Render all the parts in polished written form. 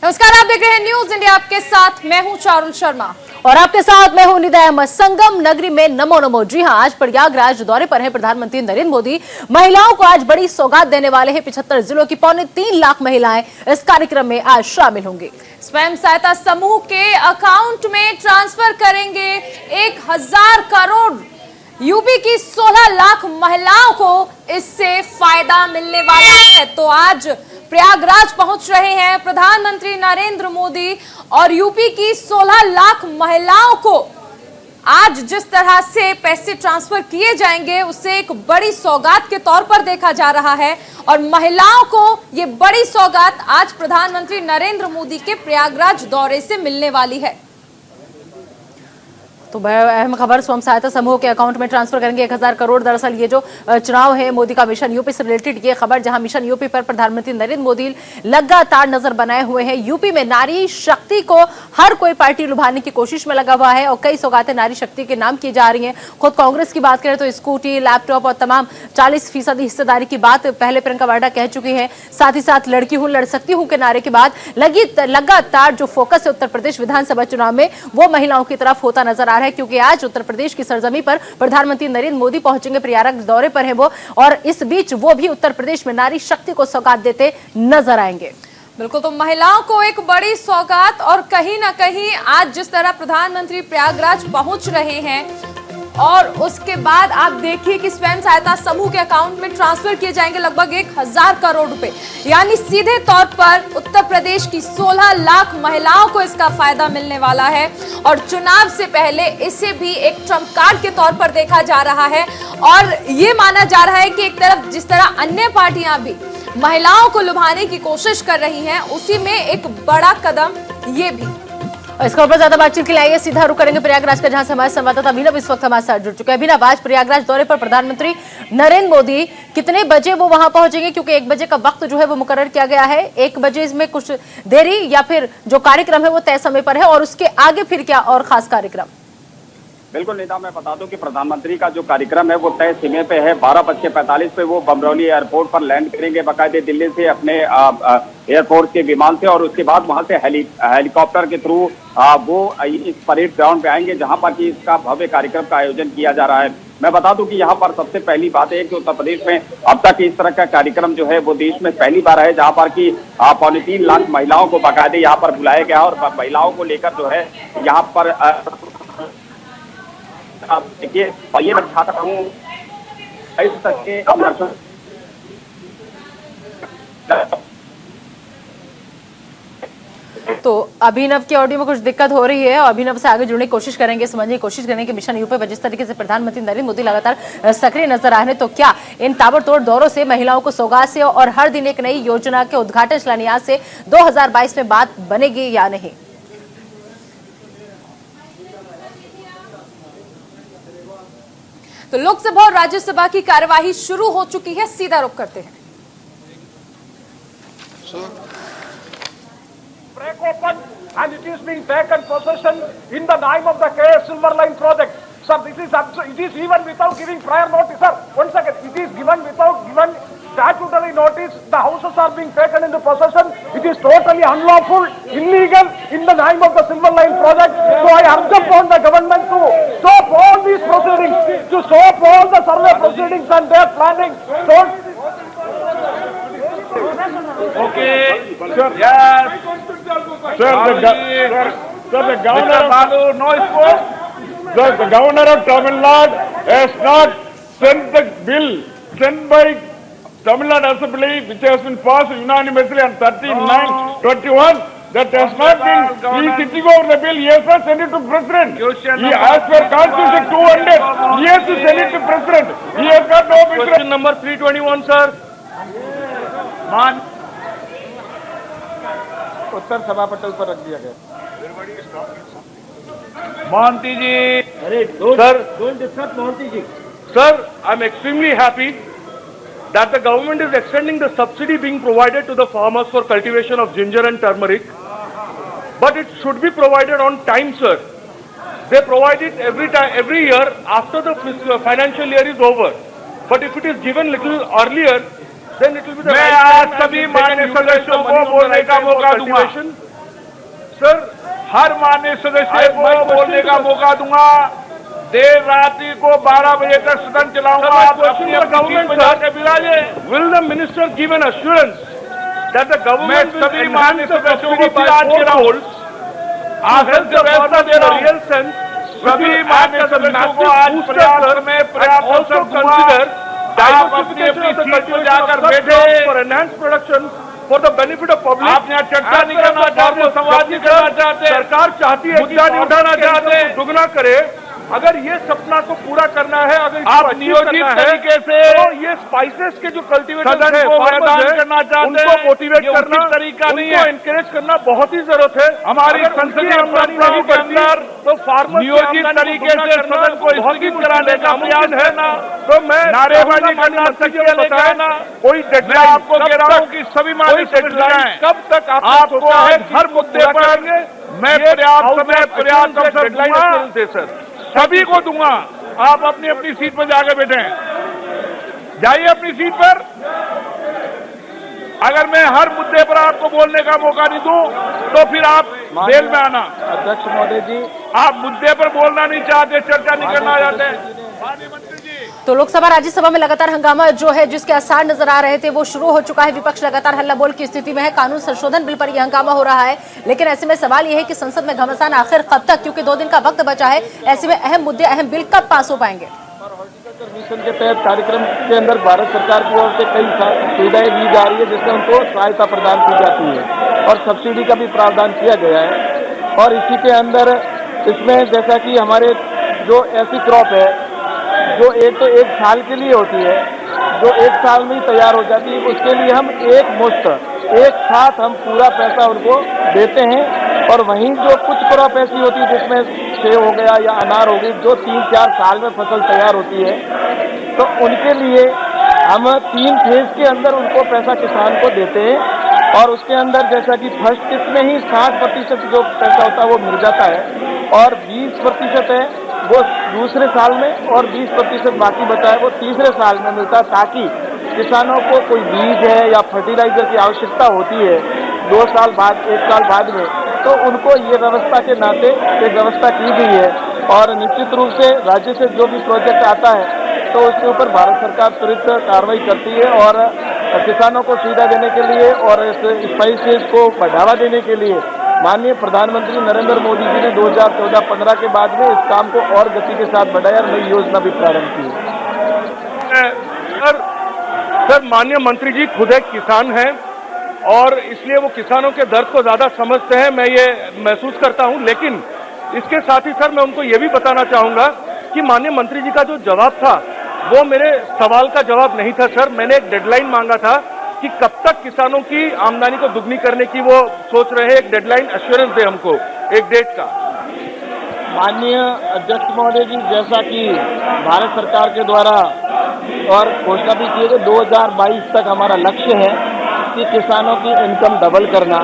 नमस्कार, आप देख रहे हैं न्यूज इंडिया। आपके साथ मैं हूं चारुल शर्मा और आपके साथ मैं हूं निदा अहमद। संगम नगरी में नमो नमो। जी हां, आज प्रयागराज दौरे पर है प्रधानमंत्री नरेंद्र मोदी। महिलाओं को आज बड़ी सौगात देने वाले हैं। 75 जिलों की 3.25 लाख महिलाएं इस कार्यक्रम में आज शामिल होंगी। स्वयं सहायता समूह के अकाउंट में ट्रांसफर करेंगे 1000 करोड़। यूपी की 16 लाख महिलाओं को इससे फायदा मिलने वाला है। तो आज प्रयागराज पहुंच रहे हैं प्रधानमंत्री नरेंद्र मोदी और यूपी की 16 लाख महिलाओं को आज जिस तरह से पैसे ट्रांसफर किए जाएंगे उसे एक बड़ी सौगात के तौर पर देखा जा रहा है और महिलाओं को ये बड़ी सौगात आज प्रधानमंत्री नरेंद्र मोदी के प्रयागराज दौरे से मिलने वाली है। तो अहम खबर, स्वयं सहायता समूह के अकाउंट में ट्रांसफर करेंगे 1000 करोड़। दरअसल ये जो चुनाव है मोदी का मिशन यूपी से रिलेटेड ये खबर, जहां मिशन यूपी पर प्रधानमंत्री नरेंद्र मोदी लगातार नजर बनाए हुए हैं। यूपी में नारी शक्ति को हर कोई पार्टी लुभाने की कोशिश में लगा हुआ है और कई सौगातें नारी शक्ति के नाम की जा रही हैं। खुद कांग्रेस की बात करें तो स्कूटी, लैपटॉप और तमाम 40% हिस्सेदारी की बात पहले प्रियंका वाड्रा कह चुकी है। साथ ही साथ लड़की हूं लड़ सकती हूं के नारे के बाद लगातार जो फोकस है उत्तर प्रदेश विधानसभा चुनाव में वो महिलाओं की तरफ होता नजर आ रहा है, क्योंकि आज उत्तर प्रदेश की सरजमी पर प्रधानमंत्री नरेंद्र मोदी पहुंचेंगे। प्रयागराज दौरे पर है वो, और इस बीच वो भी उत्तर प्रदेश में नारी शक्ति को सौगात देते नजर आएंगे। बिल्कुल, तो महिलाओं को एक बड़ी सौगात। और कहीं ना कहीं आज जिस तरह प्रधानमंत्री प्रयागराज पहुंच रहे हैं और उसके बाद आप देखिए कि स्वयं सहायता समूह के अकाउंट में ट्रांसफर किए जाएंगे लगभग 1000 करोड़ रुपए, यानी सीधे तौर पर उत्तर प्रदेश की 16 लाख महिलाओं को इसका फायदा मिलने वाला है। और चुनाव से पहले इसे भी एक ट्रम्प कार्ड के तौर पर देखा जा रहा है और ये माना जा रहा है कि एक तरफ जिस तरह अन्य पार्टियां भी महिलाओं को लुभाने की कोशिश कर रही हैं, उसी में एक बड़ा कदम ये भी। इसके ऊपर ज्यादा बातचीत के लिए आइए सीधा रुख करेंगे प्रयागराज का, जहां से हमारे संवाददाता अभिनव इस वक्त हमारे साथ जुड़ चुके हैं। अभिनव, आज प्रयागराज दौरे पर प्रधानमंत्री नरेंद्र मोदी कितने बजे वो वहां पहुंचेंगे, क्योंकि 1 बजे का वक्त जो है वो मुकर्रर किया गया है। 1 बजे इसमें कुछ देरी या फिर जो कार्यक्रम है वो तय समय पर है, और उसके आगे फिर क्या और खास कार्यक्रम? बिल्कुल निदा, मैं बता दूं कि प्रधानमंत्री का जो कार्यक्रम है वो तय समय पे है। 12:45 पे वो बमरौली एयरपोर्ट पर लैंड करेंगे बाकायदे दिल्ली से अपने एयरपोर्ट के विमान से, और उसके बाद वहां से हेलीकॉप्टर के थ्रू वो इस परेड ग्राउंड पे आएंगे जहां पर कि इसका भव्य कार्यक्रम का आयोजन किया जा रहा है। मैं बता दूं कि यहाँ पर सबसे पहली बात है कि उत्तर प्रदेश में अब तक इस तरह का कार्यक्रम जो है वो देश में पहली बार है, जहाँ पर कि 3.25 लाख महिलाओं को बाकायदे यहाँ पर बुलाया गया और महिलाओं को लेकर जो है यहाँ पर देखिए, और ये मैं दिखाता हूँ इस तक के तो अभिनव की ऑडियो में कुछ दिक्कत हो रही है और अभिनव से आगे जुड़ने की कोशिश करेंगे, समझने की कोशिश करेंगे कि मिशन यूपी पर जिस तरीके से प्रधानमंत्री नरेंद्र मोदी लगातार सक्रिय नजर आ रहे हैं, तो क्या इन ताबड़तोड़ दौरों से महिलाओं को सौगात से और हर दिन एक नई योजना के उद्घाटन शिलान्यास से 2022 में बात बनेगी या नहीं? तो लोकसभा और राज्यसभा की कार्यवाही शुरू हो चुकी है, सीधा रुख करते हैं। Break open and it is being taken possession in the name of the KS Silver Line project. Sir, it is even without giving prior notice. Sir, one second. It is given without given statutory notice. The houses are being taken into possession. It is totally unlawful, illegal in the name of the Silver Line project. So I urge upon the government to stop all these proceedings, to stop all the survey proceedings and their planning. Don't. Okay. Sir. Yes. Sir, the governor Balu, no smoke. Sir, the governor of Tamil Nadu has not sent the bill sent by Tamil Nadu Assembly, which has been passed unanimously on 39/21. That has not been. He is sitting over the bill. He has not sent it to President. He, as per Constitution 200, he has to send it to President. He has got no business. Question number 321, sir. Man. उत्तर सभापटल पर रख दिया गया। Mohanty ji. Sir, don't discuss Mohanty ji. Sir, I'm extremely happy that the government is extending the subsidy being provided to the farmers for cultivation of ginger and turmeric, but it should be provided on time, sir. They provide it every year after the financial year is over. But if it is given little earlier, then it will be the मैं right आज time सभी and माननीय they can utilize सदस्यों the को money on the बोलने right का time for मौका दूंगा। cultivation सर हर माननीय सदस्य को बोलने का मौका दूंगा। देर रात्रि को 12 बजे तक सदन चलाऊंगा। आप अपनी अपनी सीट पर जाकर विराजे। Will the minister give an assurance that the मैं government will सभी माननीय enhance the सदस्यों को subsidy by आज दे रहा हूँ, 4 आसन से व्यवस्था दे रहा हूँ। real sense, सभी माननीय सदस्यों को आज पर्याप्त में पर्याप्त अवसर दूंगा। आप अपनी अपनी सीट पर जाकर बैठे। for enhanced production for the benefit of public। आप यहाँ चर्चा नहीं करना चाहते, संवाद नहीं करना चाहते, सरकार चाहती है कि मुद्दा नहीं उठाना चाहते। दुगना करे। अगर ये सपना को पूरा करना है, अगर इसको आप achieve नियोजित करना है, तरीके से तो ये स्पाइसेस के जो कल्टीवेटर्स सदन हैं, को farmers मैदान हैं, करना चाहते उनको हैं। मोटिवेट ये करना, उचित तरीका नहीं उनको है। एनकरेज करना बहुत ही जरूरत है। हमारी अगर संसदीय उनकी आमदनी परंपराओं नहीं के बढ़ती, अंदर तो फार्मर नियोजित तरीके से सदन को स्थगित कराने का प्रयास करना, तो मैं नारेबाजी करना, सच्चे लेकर आना। कोई मैं आपको कह रहा हूँ कि सभी माननीय सदस्य कब तक आपको आज हर मुद्दे पर मैं पर्याप्त समय पर्याप्त अवसर दूंगा, सर। सभी को दूंगा। आप अपनी अपनी सीट पर जाकर बैठे, जाइए अपनी सीट पर। अगर मैं हर मुद्दे पर आपको बोलने का मौका नहीं दूं, तो फिर आप जेल में आना। अध्यक्ष महोदय जी, आप मुद्दे पर बोलना नहीं चाहते, चर्चा नहीं करना चाहते। माननीय मंत्री जी, तो लोकसभा राज्यसभा में लगातार हंगामा जो है जिसके आसार नजर आ रहे थे वो शुरू हो चुका है। विपक्ष लगातार हल्ला बोल की स्थिति में है। कानून संशोधन बिल पर यह हंगामा हो रहा है, लेकिन ऐसे में सवाल यह है कि संसद में घमासान आखिर कब तक, क्योंकि 2 दिन का वक्त बचा है। ऐसे में अहम मुद्दे, अहम बिल कब पास हो पाएंगे? मिशन के तहत कार्यक्रम के अंदर भारत सरकार की ओर से कई सुविधाएं दी जा रही है, जिससे उनको सहायता प्रदान की जाती है और सब्सिडी का भी प्रावधान किया गया है। और इसी के अंदर इसमें जैसा कि हमारे जो ऐसी क्रॉप है जो एक साल के लिए होती है, जो 1 साल में ही तैयार हो जाती है, उसके लिए हम एक साथ हम पूरा पैसा उनको देते हैं। और वहीं जो कुछ क्रॉप ऐसी होती है जिसमें सेब हो गया या अनार हो गई, जो 3-4 साल में फसल तैयार होती है, तो उनके लिए हम 3 फेज के अंदर उनको पैसा किसान को देते हैं। और उसके अंदर जैसा कि फर्स्ट किस्त में ही 60% जो पैसा होता है वो मिल जाता है, और 20% है वो दूसरे साल में, और 20% बाकी बचा है वो तीसरे साल में मिलता है, ताकि किसानों को कोई बीज है या फर्टिलाइजर की आवश्यकता होती है 2 साल बाद, 1 साल बाद में, तो उनको ये व्यवस्था के नाते एक व्यवस्था की गई है। और निश्चित रूप से राज्य से जो भी प्रोजेक्ट आता है तो उसके ऊपर भारत सरकार त्वरित कार्रवाई करती है। और किसानों को सुविधा देने के लिए और इस स्पाइसेस को बढ़ावा देने के लिए माननीय प्रधानमंत्री नरेंद्र मोदी जी ने 2014-15 के बाद में इस काम को और गति के साथ बढ़ाया और नई योजना भी प्रारंभ की है। सर माननीय मंत्री जी खुद एक किसान हैं और इसलिए वो किसानों के दर्द को ज्यादा समझते हैं, मैं ये महसूस करता हूं। लेकिन इसके साथ ही सर मैं उनको ये भी बताना चाहूंगा कि माननीय मंत्री जी का जो जवाब था वो मेरे सवाल का जवाब नहीं था सर। मैंने एक डेडलाइन मांगा था कि कब तक किसानों की आमदनी को दुगनी करने की वो सोच रहे हैं, एक डेडलाइन एश्योरेंस दे हमको, एक डेट का। माननीय अध्यक्ष महोदय जी, जैसा कि भारत सरकार के द्वारा और घोषणा भी की है कि 2022 तक हमारा लक्ष्य है कि किसानों की इनकम डबल करना,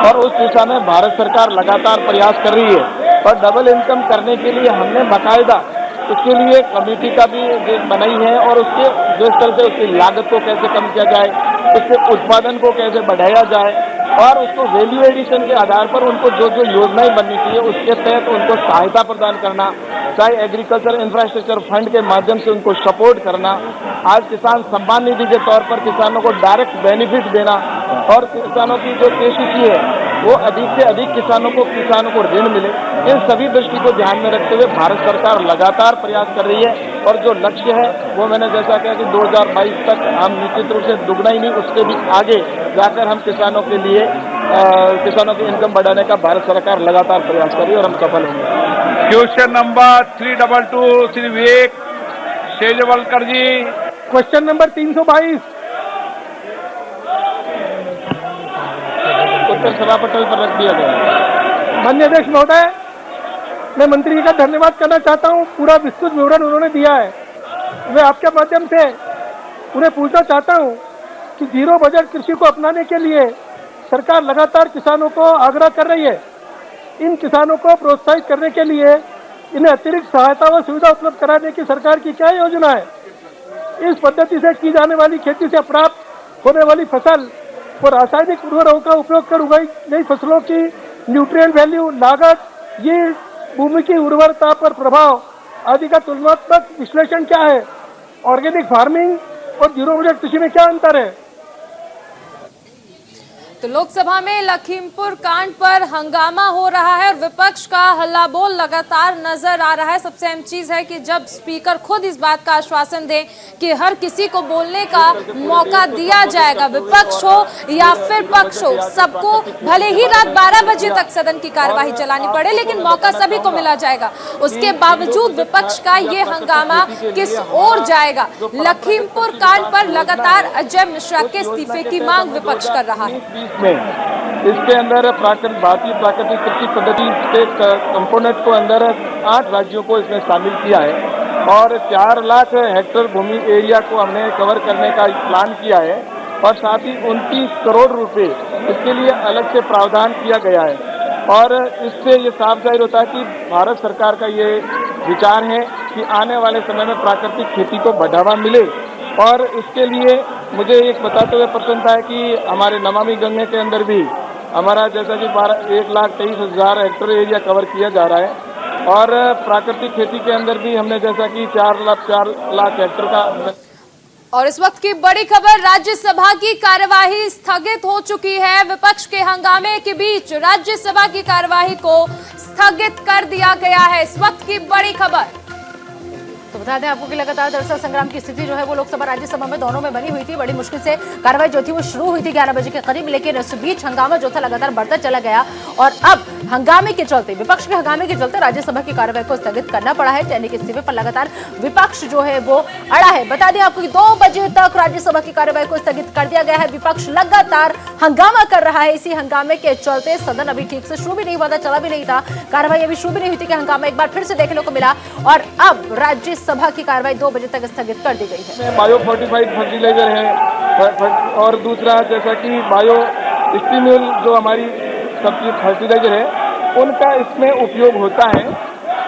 और उस दिशा में भारत सरकार लगातार प्रयास कर रही है। और डबल इनकम करने के लिए हमने बाकायदा उसके लिए कमेटी का भी बनाई है, और उसके जिस तरह से उसकी लागत को कैसे कम किया जाए, उसके उत्पादन को कैसे बढ़ाया जाए, और उसको वैल्यू एडिशन के आधार पर उनको जो जो योजनाएं बननी चाहिए उसके तहत उनको सहायता प्रदान करना, चाहे एग्रीकल्चर इंफ्रास्ट्रक्चर फंड के माध्यम से उनको सपोर्ट करना, आज किसान सम्मान निधि के तौर पर किसानों को डायरेक्ट बेनिफिट देना, और किसानों की जो केसीसी है वो अधिक से अधिक किसानों को ऋण मिले। इन सभी दृष्टि को ध्यान में रखते हुए भारत सरकार लगातार प्रयास कर रही है, और जो लक्ष्य है वो मैंने जैसा कहा कि 2022 तक हम निश्चित रूप से दुगना ही नहीं, उसके भी आगे जाकर हम किसानों के लिए किसानों की इनकम बढ़ाने का भारत सरकार लगातार प्रयास कर रही है, और हम सफल होंगे। क्वेश्चन नंबर 322 श्री विवेक शेजवलकर जी। क्वेश्चन नंबर 322 उत्तर सभा पटल पर रख दिया गया। माननीय अध्यक्ष महोदय, मैं मंत्री जी का धन्यवाद करना चाहता हूं, पूरा विस्तृत विवरण उन्होंने दिया है। मैं आपके माध्यम से उन्हें पूछना चाहता हूं कि जीरो बजट कृषि को अपनाने के लिए सरकार लगातार किसानों को आग्रह कर रही है। इन किसानों को प्रोत्साहित करने के लिए इन्हें अतिरिक्त सहायता व सुविधा उपलब्ध कराने की सरकार की क्या योजना है? इस पद्धति से की जाने वाली खेती से प्राप्त होने वाली फसल और रासायनिक उर्वरकों का उपयोग कर उगाई गई फसलों की न्यूट्रिएंट वैल्यू, लागत, ये भूमि की उर्वरता पर प्रभाव आदि का तुलनात्मक विश्लेषण क्या है, ऑर्गेनिक फार्मिंग और जीरो बजट कृषि में क्या अंतर है। तो लोकसभा में लखीमपुर कांड पर हंगामा हो रहा है और विपक्ष का हल्ला बोल लगातार नजर आ रहा है। सबसे अहम चीज है कि जब स्पीकर खुद इस बात का आश्वासन दें कि हर किसी को बोलने का मौका दिया जाएगा, विपक्ष हो या फिर पक्ष हो, सबको भले ही रात 12 बजे तक सदन की कार्यवाही चलानी पड़े लेकिन मौका सभी को मिला जाएगा। उसके बावजूद विपक्ष का ये हंगामा किस ओर जाएगा? लखीमपुर कांड पर लगातार अजय मिश्रा के इस्तीफे की मांग विपक्ष कर रहा है। में इसके अंदर भारतीय प्राकृतिक कृषि पद्धति के कंपोनेंट को अंदर 8 राज्यों को इसमें शामिल किया है और 4 लाख हेक्टेयर भूमि एरिया को हमने कवर करने का प्लान किया है और साथ ही 29 करोड़ रुपए इसके लिए अलग से प्रावधान किया गया है। और इससे ये साफ जाहिर होता है कि भारत सरकार का ये विचार है कि आने वाले समय में प्राकृतिक खेती को बढ़ावा मिले। और इसके लिए मुझे एक बताते हुए प्रसन्नता है कि हमारे नमामि गंगे के अंदर भी हमारा जैसा कि 1,23,000 हेक्टेयर एरिया कवर किया जा रहा है और प्राकृतिक खेती के अंदर भी हमने जैसा कि 4 लाख हेक्टेयर का। और इस वक्त की बड़ी खबर, राज्यसभा की कार्यवाही स्थगित हो चुकी है। विपक्ष के हंगामे के बीच राज्यसभा की कार्यवाही को स्थगित कर दिया गया है। इस वक्त की बड़ी खबर तो बता दें आपको कि लगातार दरअसल संग्राम की स्थिति जो है वो लोकसभा राज्यसभा में दोनों में बनी हुई थी। बड़ी मुश्किल से कार्रवाई जो थी वो शुरू हुई थी 11 बजे के करीब, लेकिन इस बीच हंगामा जो था लगातार बढ़ता चला गया और अब हंगामे के चलते, विपक्ष के हंगामे के चलते राज्यसभा की कार्रवाई को स्थगित करना पड़ा है। टेनी के इस्तीफे पर लगातार विपक्ष जो है वो अड़ा है। बता दें आपको कि 2 बजे तक राज्यसभा की कार्रवाई को स्थगित कर दिया गया है। विपक्ष लगातार हंगामा कर रहा है। इसी हंगामे के चलते सदन अभी ठीक से शुरू भी नहीं हुआ था, चला भी नहीं था, कार्रवाई अभी शुरू भी नहीं हुई थी कि हंगामा एक बार फिर से देखने को मिला और अब राज्यसभा की कार्रवाई 2 बजे तक स्थगित कर दी गई है। बायो फोर्टिफाइड फर्टिलाइजर है और दूसरा जैसा कि बायो स्टिम्यूल जो हमारी सब्जी फर्टिलाइजर है उनका इसमें उपयोग होता है।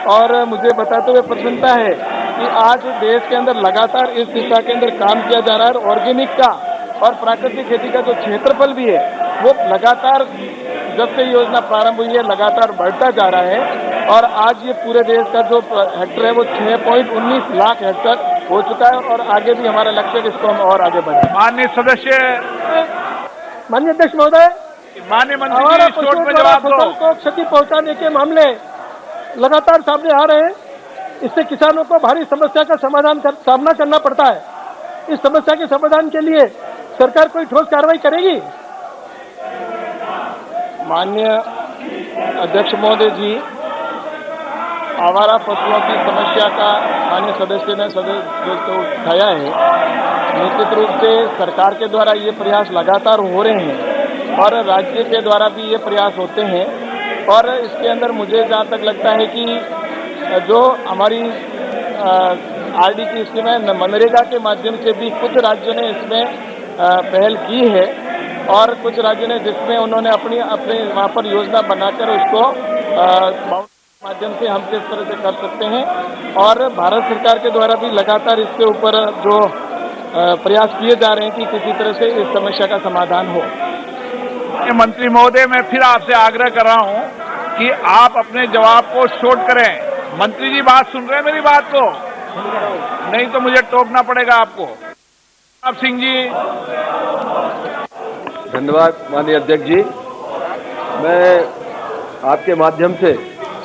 और मुझे बताते हुए प्रसन्नता है कि आज देश के अंदर लगातार इस दिशा के अंदर काम किया जा रहा है और ऑर्गेनिक का और प्राकृतिक खेती का जो क्षेत्रफल भी है वो लगातार जब से योजना प्रारंभ हुई है लगातार बढ़ता जा रहा है और आज ये पूरे देश का जो हेक्टेयर है वो 6.19 लाख हेक्टेयर हो चुका है और आगे भी हमारा लक्ष्य है इसको हम और आगे बढ़े। माननीय सदस्य, माननीय अध्यक्ष महोदय, माननीय मंत्री जी, शोट में जवाब दो। को क्षति पहुंचाने के मामले लगातार सामने आ रहे हैं। इससे किसानों को भारी समस्या का सामना करना पड़ता है। इस समस्या के समाधान के लिए सरकार कोई ठोस कार्रवाई करेगी? माननीय अध्यक्ष महोदय जी, आवारा पशुओं की समस्या का माननीय सदस्य ने जो उठाया है, निश्चित रूप से सरकार के द्वारा ये प्रयास लगातार हो रहे हैं और राज्य के द्वारा भी ये प्रयास होते हैं। और इसके अंदर मुझे जहाँ तक लगता है कि जो हमारी आरडी की स्कीम है, मनरेगा के माध्यम से भी कुछ राज्यों ने इसमें पहल की है और कुछ राज्यों ने जिसमें उन्होंने अपने वहाँ पर योजना बनाकर उसको माध्यम से हम किस तरह से कर सकते हैं और भारत सरकार के द्वारा भी लगातार इसके ऊपर जो प्रयास किए जा रहे हैं कि किसी तरह से इस समस्या का समाधान हो। मंत्री महोदय, मैं फिर आपसे आग्रह कर रहा हूं कि आप अपने जवाब को शॉर्ट करें। मंत्री जी बात सुन रहे हैं मेरी बात को? नहीं तो मुझे टोकना पड़ेगा आपको। आप सिंह जी। धन्यवाद माननीय अध्यक्ष जी। मैं आपके माध्यम से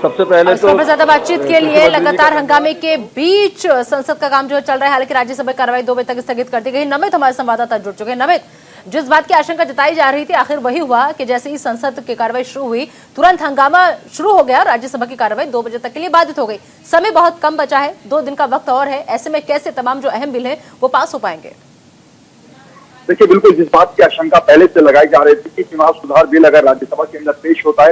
सबसे पहले तो ज्यादा बातचीत के लिए लगातार हंगामे के बीच संसद का काम जो चल रहा है, हालांकि राज्यसभा कार्रवाई 2 बजे तक स्थगित कर दी गई। नमित हमारे संवाददाता जुड़ चुके हैं। नमित, जिस बात की आशंका जताई जा रही थी आखिर वही हुआ कि जैसे ही संसद की कार्रवाई शुरू हुई तुरंत हंगामा शुरू हो गया। राज्यसभा की कार्रवाई 2 बजे तक के लिए बाधित हो गई। समय बहुत कम बचा है, 2 दिन का वक्त और है। ऐसे में कैसे तमाम जो अहम बिल है वो पास हो पाएंगे? देखिए, बिल्कुल जिस बात की आशंका पहले से लगाई जा रही थी कि चुनाव सुधार बिल अगर राज्यसभा के अंदर पेश होता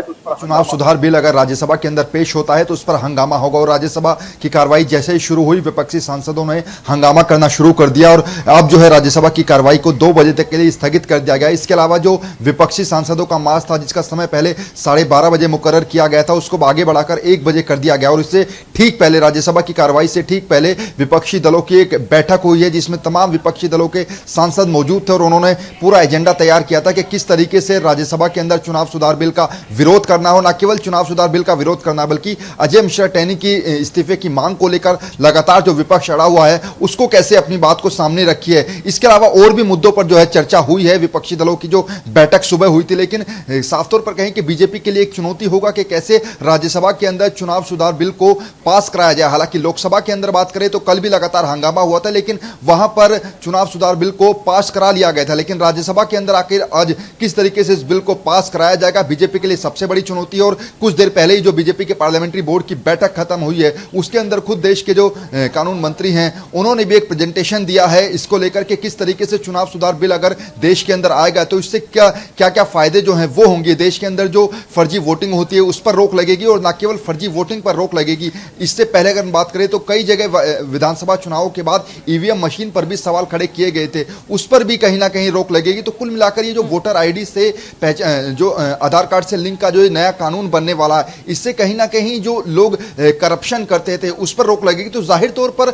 है तो उस पर हंगामा होगा और राज्यसभा की कार्रवाई जैसे ही शुरू हुई विपक्षी सांसदों ने हंगामा करना शुरू कर दिया और अब जो है राज्यसभा की कार्रवाई को 2 बजे तक के लिए स्थगित कर दिया गया। इसके अलावा जो विपक्षी सांसदों का मार्च था जिसका समय पहले 12:30 बजे मुकर्रर किया गया था उसको आगे बढ़ाकर 1 बजे कर दिया गया और इससे ठीक पहले राज्यसभा की कार्रवाई से ठीक पहले विपक्षी दलों की एक बैठक हुई है जिसमें तमाम विपक्षी दलों के सांसद मौजूद थे और उन्होंने पूरा एजेंडा तैयार किया था कि किस तरीके से राज्यसभा के अंदर चुनाव सुधार बिल का विरोध करना हो। न केवल चुनाव सुधार बिल का विरोध करना बल्कि अजय मिश्रा टैनी की इस्तीफे की मांग को लेकर लगातार जो विपक्ष अड़ा हुआ है उसको कैसे अपनी बात को सामने रखी है। इसके अलावा और भी मुद्दों पर जो है चर्चा हुई है। विपक्षी दलों की जो बैठक सुबह हुई थी, लेकिन साफ तौर पर कहें कि बीजेपी के लिए एक चुनौती होगा कि कैसे राज्यसभा के अंदर चुनाव सुधार बिल को पास कराया जाए। हालांकि लोकसभा के अंदर बात करें तो कल भी लगातार हंगामा हुआ था, लेकिन वहां पर चुनाव सुधार बिल को पास करा लिया गया था। लेकिन राज्यसभा के अंदर आखिर आज किस तरीके से इस बिल को पास कराया जाएगा, बीजेपी के लिए सबसे बड़ी चुनौती है। और कुछ देर पहले ही जो बीजेपी के पार्लियामेंट्री बोर्ड की बैठक खत्म हुई है उसके अंदर खुद देश के जो कानून मंत्री हैं उन्होंने भी एक प्रेजेंटेशन दिया है इसको लेकर के किस तरीके से चुनाव सुधार बिल अगर देश के अंदर आएगा तो इससे क्या क्या फायदे जो हैं वो होंगे। देश के अंदर जो फर्जी वोटिंग होती है उस पर रोक लगेगी और न केवल फर्जी वोटिंग पर रोक लगेगी। इससे पहले अगर बात करें तो कई जगह विधानसभा चुनावों के बाद ईवीएम मशीन पर भी सवाल खड़े किए गए थे, उस पर भी कहीं ना कहीं रोक लगेगी। तो कुल मिलाकर ये जो वोटर आईडी से जो आधार कार्ड से लिंक का जो नया कानून बनने वाला है इससे कहीं ना कहीं जो लोग करप्शन करते थे उस पर रोक लगेगी। तो जाहिर तौर पर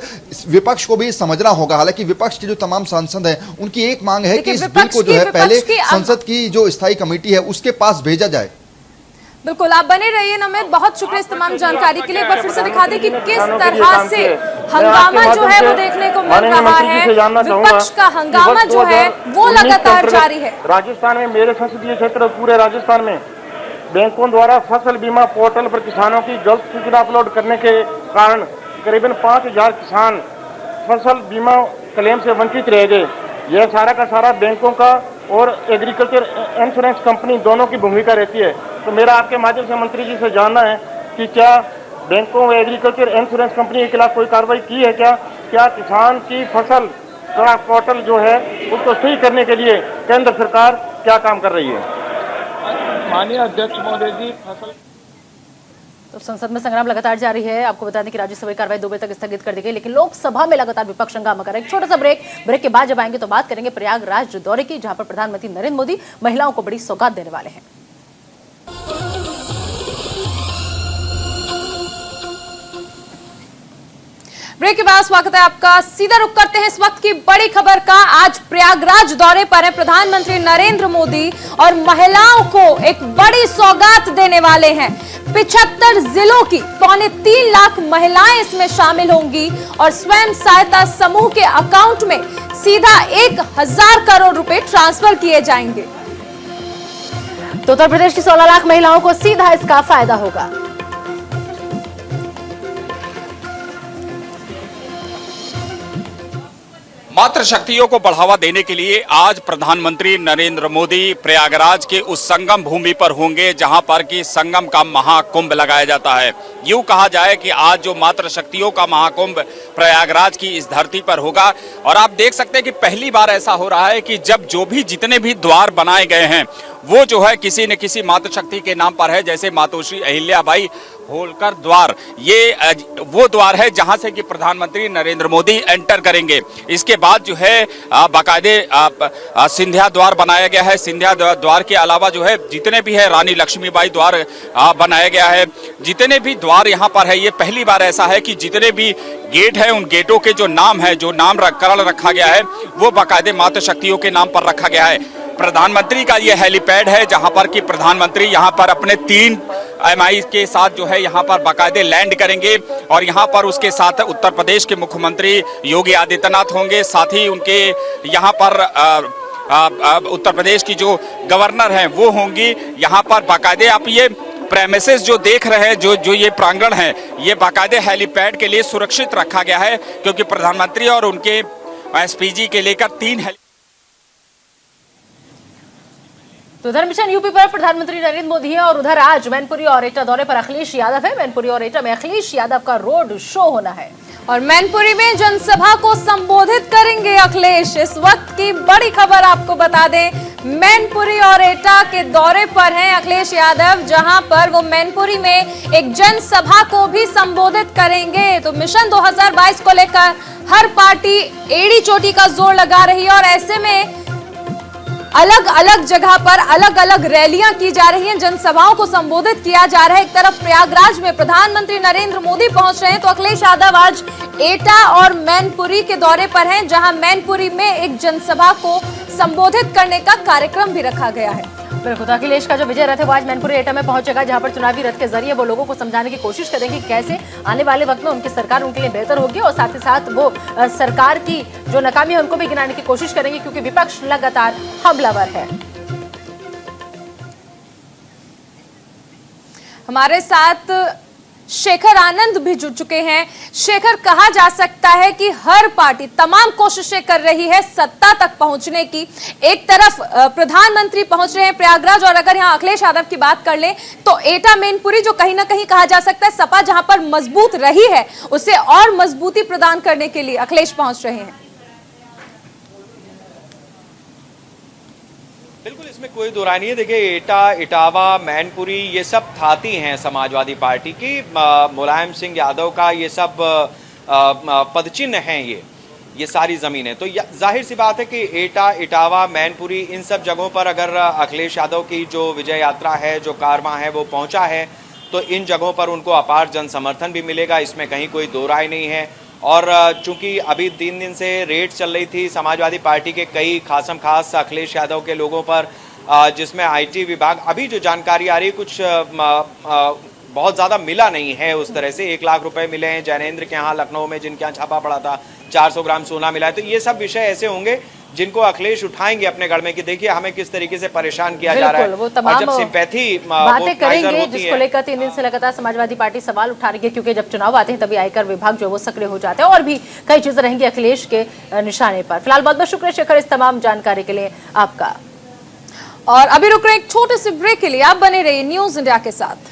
विपक्ष को भी समझना होगा। हालांकि विपक्ष के जो तमाम सांसद हैं उनकी एक मांग है कि इस बिल को जो है पहले संसद की जो स्थायी कमेटी है उसके पास भेजा जाए। बिल्कुल, आप बने रहिए नमित, बहुत शुक्रिया इस तमाम जानकारी के लिए। एक बार फिर से दिखा दें कि किस तरह से हंगामा जो है वो देखने को मिल रहा है। विपक्ष का हंगामा जो है वो लगातार जारी है। राजस्थान में, मेरे संसदीय क्षेत्र पूरे राजस्थान में बैंकों द्वारा फसल बीमा पोर्टल पर किसानों की गलत सूचना अपलोड करने के कारण करीबन 5000 किसान फसल बीमा क्लेम से वंचित रह गए। यह सारा का सारा बैंकों का और एग्रीकल्चर इंश्योरेंस कंपनी दोनों की भूमिका रहती है। तो मेरा आपके माध्यम से मंत्री जी से जानना है कि क्या बैंकों व एग्रीकल्चर इंश्योरेंस कंपनी के खिलाफ कोई कार्रवाई की है? क्या किसान की फसल का पोर्टल जो है उसको सही करने के लिए केंद्र सरकार क्या काम कर रही है? माननीय अध्यक्ष महोदय जी, फसल तो संसद में संग्राम लगातार जारी है। आपको बता दें कि राज्यसभा की कार्रवाई 2 बजे तक स्थगित कर दी गई, लेकिन लोकसभा में लगातार विपक्ष हंगामा कर रहा है। एक छोटा सा ब्रेक के बाद जब आएंगे तो बात करेंगे प्रयागराज दौरे की, जहां पर प्रधानमंत्री नरेंद्र मोदी महिलाओं को बड़ी सौगात देने वाले हैं। ब्रेक के बाद स्वागत है आपका। सीधा रुख करते हैं इस वक्त की बड़ी खबर का। आज प्रयागराज दौरे पर है प्रधानमंत्री नरेंद्र मोदी और महिलाओं को एक बड़ी सौगात देने वाले हैं। 75 जिलों की 3.25 लाख महिलाएं इसमें शामिल होंगी और स्वयं सहायता समूह के अकाउंट में सीधा 1000 करोड़ रुपए ट्रांसफर किए जाएंगे। तो उत्तर प्रदेश की 16 लाख महिलाओं को सीधा इसका फायदा होगा। मातृशक्तियों को बढ़ावा देने के लिए आज प्रधानमंत्री नरेंद्र मोदी प्रयागराज के उस संगम भूमि पर होंगे जहां पर कि संगम का महाकुंभ लगाया जाता है। यूं कहा जाए कि आज जो मातृशक्तियों का महाकुंभ प्रयागराज की इस धरती पर होगा। और आप देख सकते हैं कि पहली बार ऐसा हो रहा है कि जब जितने भी द्वार बनाए गए हैं वो जो है किसी न किसी मातृशक्ति के नाम पर है। जैसे मातोश्री अहिल्याबाई होलकर द्वार, ये वो द्वार है जहां से कि प्रधानमंत्री नरेंद्र मोदी एंटर करेंगे। इसके बाद जो है बाकायदे सिंधिया द्वार बनाया गया है। सिंधिया द्वार के अलावा जो है जितने भी है रानी लक्ष्मीबाई द्वार बनाया गया है। जितने भी द्वार यहाँ पर है, ये पहली बार ऐसा है कि जितने भी गेट है उन गेटों के जो नाम है, जो नामकरण रखा गया है वो बाकायदे मातृशक्तियों के नाम पर रखा गया है। प्रधानमंत्री का ये हेलीपैड है जहां पर कि प्रधानमंत्री यहां पर अपने 3 MI के साथ जो है यहां पर बाकायदे लैंड करेंगे और यहां पर उसके साथ उत्तर प्रदेश के मुख्यमंत्री योगी आदित्यनाथ होंगे। साथ ही उनके यहां पर उत्तर प्रदेश की जो गवर्नर हैं वो होंगी। यहां पर बाकायदे आप ये प्रेमिसेस जो देख रहे हैं, जो ये प्रांगण है, ये बाकायदे हेलीपैड के लिए सुरक्षित रखा गया है क्योंकि प्रधानमंत्री और उनके SPG के लेकर 3 तो उधर मिशन यूपी पर प्रधानमंत्री नरेंद्र मोदी है और उधर आज मैनपुरी और एटा दौरे पर अखिलेश यादव है। मैनपुरी और एटा में अखिलेश यादव का रोड शो होना है और मैनपुरी में जनसभा को संबोधित करेंगे अखिलेश। इस वक्त की बड़ी खबर आपको बता दें, मैनपुरी और एटा के दौरे पर हैं अखिलेश यादव, जहां पर वो मैनपुरी में एक जनसभा को भी संबोधित करेंगे। तो मिशन 2022 को लेकर हर पार्टी एड़ी चोटी का जोर लगा रही है और ऐसे में अलग अलग जगह पर अलग अलग रैलियां की जा रही हैं, जनसभाओं को संबोधित किया जा रहा है। एक तरफ प्रयागराज में प्रधानमंत्री नरेंद्र मोदी पहुंच रहे हैं तो अखिलेश यादव आज एटा और मैनपुरी के दौरे पर हैं, जहां मैनपुरी में एक जनसभा को संबोधित करने का कार्यक्रम भी रखा गया है। बिल्कुल, तो अखिलेश का जो विजय रथ है वो आज मैनपुरी एटा में पहुंचेगा, जहां पर चुनावी रथ के जरिए वो लोगों को समझाने की कोशिश करेंगे कि कैसे आने वाले वक्त में उनकी सरकार उनके लिए बेहतर होगी, और साथ ही साथ वो सरकार की जो नाकामी है उनको भी गिनाने की कोशिश करेंगे, क्योंकि विपक्ष लगातार हमलावर है। हमारे साथ शेखर आनंद भी जुड़ चुके हैं। शेखर, कहा जा सकता है कि हर पार्टी तमाम कोशिशें कर रही है सत्ता तक पहुंचने की। एक तरफ प्रधानमंत्री पहुंच रहे हैं प्रयागराज, और अगर यहां अखिलेश यादव की बात कर लें तो एटा मैनपुरी जो कहीं ना कहीं कहा जा सकता है सपा जहां पर मजबूत रही है उसे और मजबूती प्रदान करने के लिए अखिलेश पहुंच रहे हैं। बिल्कुल, इसमें कोई दो राय नहीं है। देखिए, एटा, इटावा, मैनपुरी ये सब थाती हैं समाजवादी पार्टी की। मुलायम सिंह यादव का ये सब पदचिन्ह हैं ये सारी ज़मीनें। तो जाहिर सी बात है कि एटा, इटावा, मैनपुरी इन सब जगहों पर अगर अखिलेश यादव की जो विजय यात्रा है, जो कारवां है वो पहुंचा है, तो इन जगहों पर उनको अपार जन समर्थन भी मिलेगा, इसमें कहीं कोई दो राय नहीं है। और चूंकि अभी 3 दिन से रेड चल रही थी समाजवादी पार्टी के कई खासम खास अखिलेश यादव के लोगों पर, जिसमें आईटी विभाग, अभी जो जानकारी आ रही है कुछ बहुत ज़्यादा मिला नहीं है उस तरह से। 1 लाख रुपए मिले हैं जैनेंद्र के यहाँ लखनऊ में, जिनके यहाँ छापा पड़ा था, 400 ग्राम सोना मिला है। तो ये सब विषय ऐसे होंगे जिनको अखिलेश उठाएंगे अपने गढ़ में कि देखिए हमें किस तरीके से परेशान किया जा रहा है। वो तमाम जब सिंपैथी बातें करेंगे जिसको लेकर 3 दिन से लगातार समाजवादी पार्टी सवाल उठा रही है, क्योंकि जब चुनाव आते हैं तभी आयकर विभाग जो है वो सक्रिय हो जाते हैं, और भी कई चीजें रहेंगी अखिलेश के निशाने पर। फिलहाल बहुत बहुत शुक्रिया शेखर इस तमाम जानकारी के लिए आपका। और अभी रुक रहे एक छोटे से ब्रेक के लिए, आप बने रहिए न्यूज इंडिया के साथ।